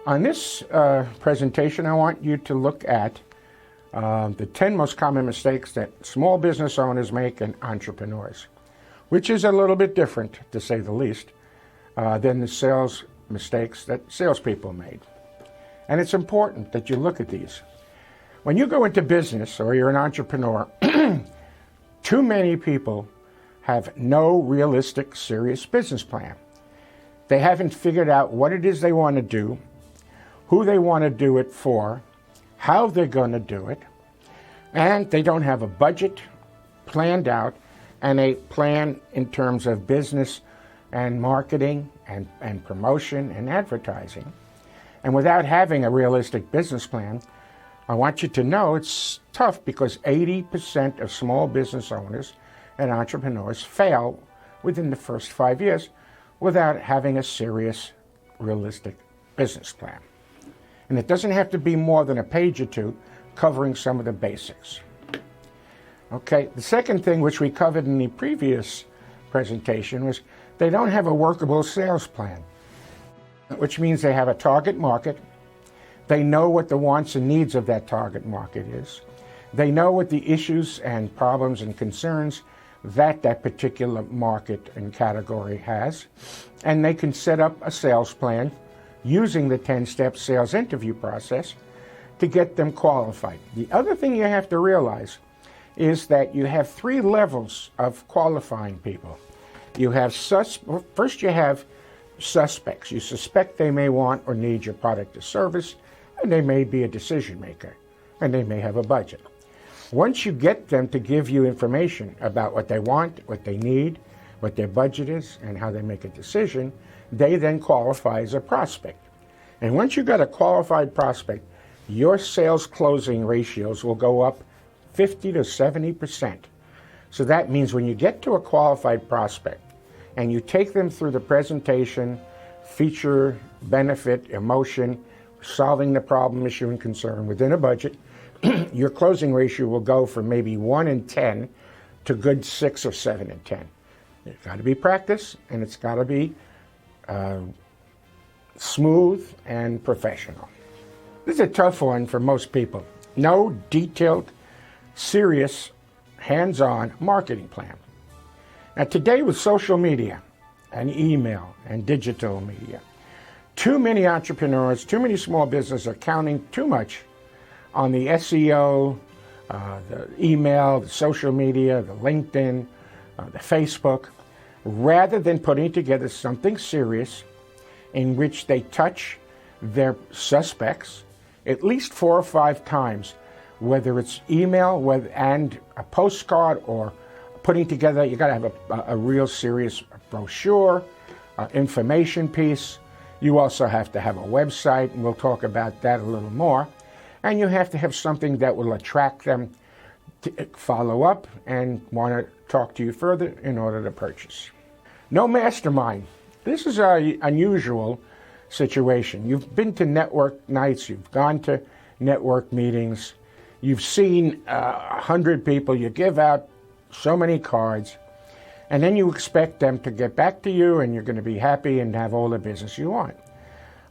On this presentation, I want you to look at the 10 most common mistakes that small business owners make and entrepreneurs, which is a little bit different, to say the least, than the sales mistakes that salespeople made. And it's important that you look at these. When you go into business or you're an entrepreneur, too many people have no realistic, serious business plan. They haven't figured out what it is they want to do, who they want to do it for, how they're going to do it, and they don't have a budget planned out and a plan in terms of business and marketing and promotion and advertising. And without having a realistic business plan, I want you to know it's tough because 80% of small business owners and entrepreneurs fail within the first 5 years without having a serious, realistic business plan. And it doesn't have to be more than a page or two covering some of the basics. Okay, the second thing which we covered in the previous presentation was they don't have a workable sales plan, which means they have a target market. They know what the wants and needs of that target market is. They know what the issues and problems and concerns that particular market and category has, and they can set up a sales plan using the 10-step sales interview process to get them qualified. The other thing you have to realize is that you have 3 levels of qualifying people. You have first you have suspects. You suspect they may want or need your product or service, and they may be a decision maker, and they may have a budget. Once you get them to give you information about what they want, what they need, what their budget is, and how they make a decision, they then qualify as a prospect. And once you've got a qualified prospect, your sales closing ratios will go up 50 to 70%. So that means when you get to a qualified prospect and you take them through the presentation, feature, benefit, emotion, solving the problem, issue, and concern within a budget, your closing ratio will go from maybe 1 in 10 to good 6 or 7 in 10. It's got to be practice, and it's got to be smooth and professional. This is a tough one for most people. No detailed, serious, hands-on marketing plan. Now today with social media and email and digital media, too many entrepreneurs, too many small businesses are counting too much on the SEO, the email, the social media, the LinkedIn, the Facebook, rather than putting together something serious in which they touch their suspects at least 4 or 5 times, whether it's email and a postcard or putting together, you got to have a real serious brochure, information piece. You also have to have a website, and we'll talk about that a little more. And you have to have something that will attract them to follow up and want to talk to you further in order to purchase. No mastermind. This is an unusual situation. You've been to network nights, you've gone to network meetings, you've seen 100 people, you give out so many cards, and then you expect them to get back to you and you're going to be happy and have all the business you want.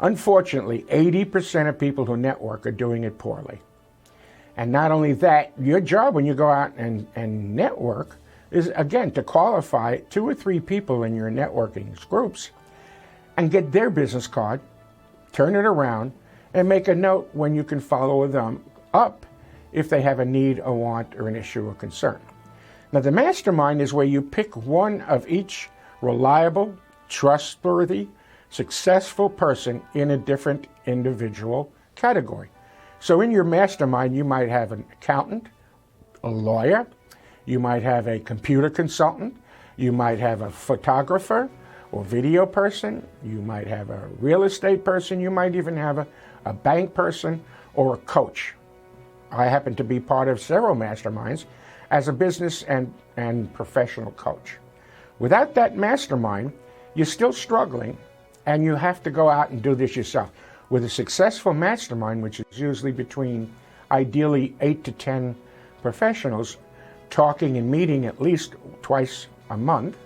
Unfortunately, 80% of people who network are doing it poorly. And not only that, your job when you go out and network is, again, to qualify 2 or 3 people in your networking groups and get their business card, turn it around, and make a note when you can follow them up if they have a need, a want, or an issue or concern. Now, the mastermind is where you pick one of each reliable, trustworthy, successful person in a different individual category. So in your mastermind, you might have an accountant, a lawyer, you might have a computer consultant, you might have a photographer or video person, you might have a real estate person, you might even have a bank person or a coach. I happen to be part of several masterminds as a business and professional coach. Without that mastermind, you're still struggling, and you have to go out and do this yourself. With a successful mastermind, which is usually between ideally 8 to 10 professionals talking and meeting at least twice a month,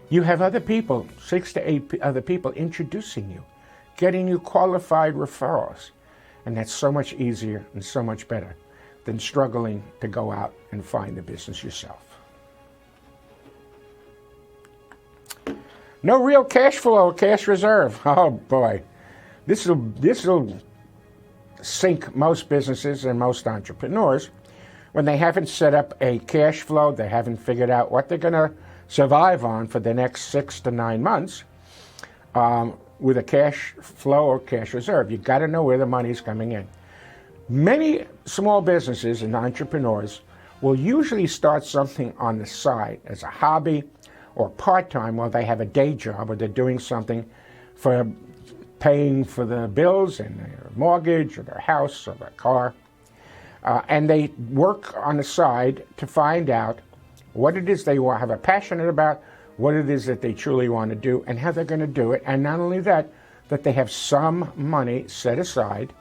You have other people, 6 to 8 other people introducing you, getting you qualified referrals. And that's so much easier and so much better than struggling to go out and find the business yourself. No real cash flow, cash reserve. Oh boy, this will sink most businesses and most entrepreneurs when they haven't set up a cash flow, they haven't figured out what they're going to survive on for the next 6 to 9 months with a cash flow or cash reserve. You've got to know where the money's coming in. Many small businesses and entrepreneurs will usually start something on the side as a hobby or part-time while they have a day job or they're doing something for paying for the bills and their mortgage or their house or their car. And they work on the side to find out what it is they have a passion about, what it is that they truly want to do, and how they're going to do it. And not only that, that they have some money set aside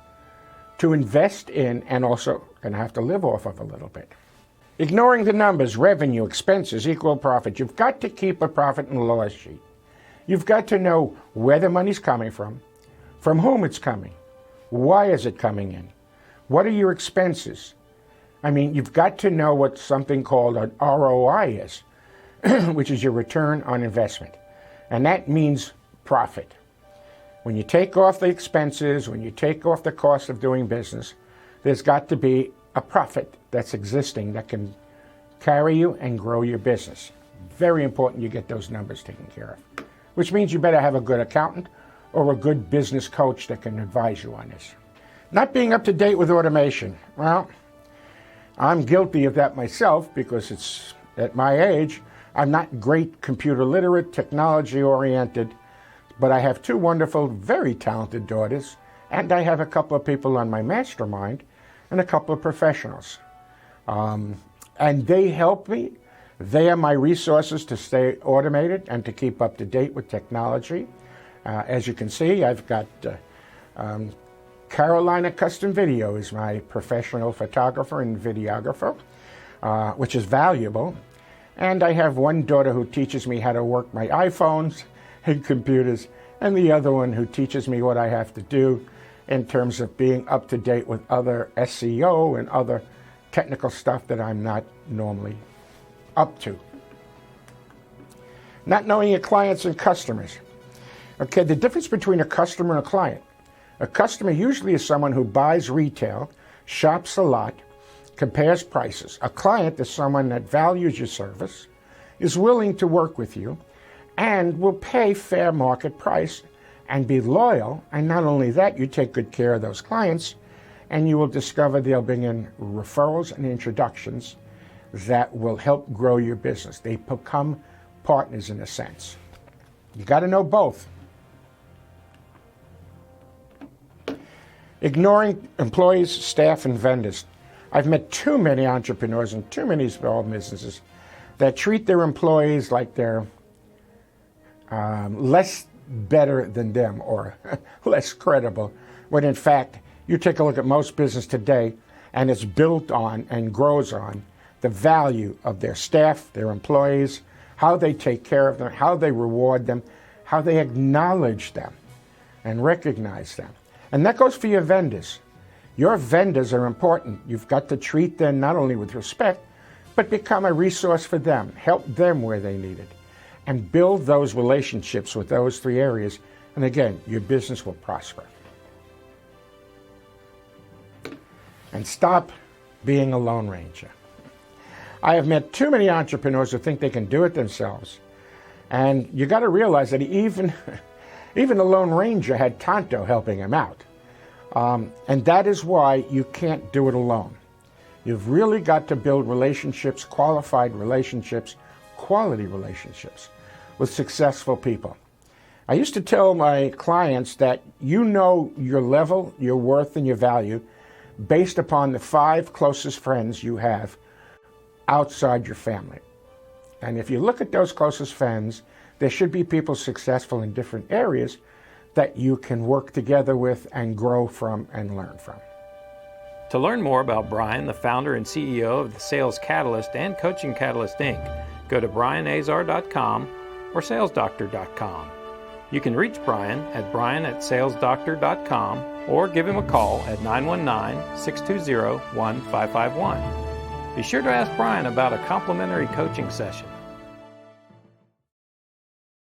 to invest in and also going to have to live off of a little bit. Ignoring the numbers, revenue, expenses, equal profit. You've got to keep a profit and loss sheet. You've got to know where the money's coming from whom it's coming, why is it coming in, what are your expenses. I mean, you've got to know what something called an ROI is, which is your return on investment. And that means profit. When you take off the expenses, when you take off the cost of doing business, there's got to be a profit that's existing that can carry you and grow your business. Very important you get those numbers taken care of, which means you better have a good accountant or a good business coach that can advise you on this. Not being up to date with automation. Well, I'm guilty of that myself because it's at my age. I'm not great computer literate, technology oriented, but I have 2 wonderful, very talented daughters, and I have a couple of people on my mastermind and a couple of professionals. And they help me. They are my resources to stay automated and to keep up to date with technology. As you can see, I've got Carolina Custom Video is my professional photographer and videographer, which is valuable. And I have one daughter who teaches me how to work my iPhones and computers, and the other one who teaches me what I have to do in terms of being up to date with other SEO and other technical stuff that I'm not normally up to. Not knowing your clients and customers. Okay, the difference between a customer and a client. A customer usually is someone who buys retail, shops a lot, compares prices. A client is someone that values your service, is willing to work with you, and will pay fair market price and be loyal. And not only that, you take good care of those clients, and you will discover they'll bring in referrals and introductions that will help grow your business. They become partners in a sense. You got to know both. Ignoring employees, staff, and vendors. I've met too many entrepreneurs and too many small businesses that treat their employees like they're less better than them or less credible, when in fact, you take a look at most business today and it's built on and grows on the value of their staff, their employees, how they take care of them, how they reward them, how they acknowledge them and recognize them. And that goes for your vendors. Your vendors are important. You've got to treat them not only with respect, but become a resource for them. Help them where they need it. And build those relationships with those 3 areas. And again, your business will prosper. And stop being a Lone Ranger. I have met too many entrepreneurs who think they can do it themselves. And you got to realize that even the Lone Ranger had Tonto helping him out. And that is why you can't do it alone. You've really got to build relationships, qualified relationships, quality relationships with successful people. I used to tell my clients that you know your level, your worth, and your value based upon the 5 closest friends you have outside your family. And if you look at those closest friends, there should be people successful in different areas that you can work together with and grow from and learn from. To learn more about Brian, the founder and CEO of the Sales Catalyst and Coaching Catalyst, Inc., go to brianazar.com or salesdoctor.com. You can reach Brian at brian@salesdoctor.com or give him a call at 919-620-1551. Be sure to ask Brian about a complimentary coaching session.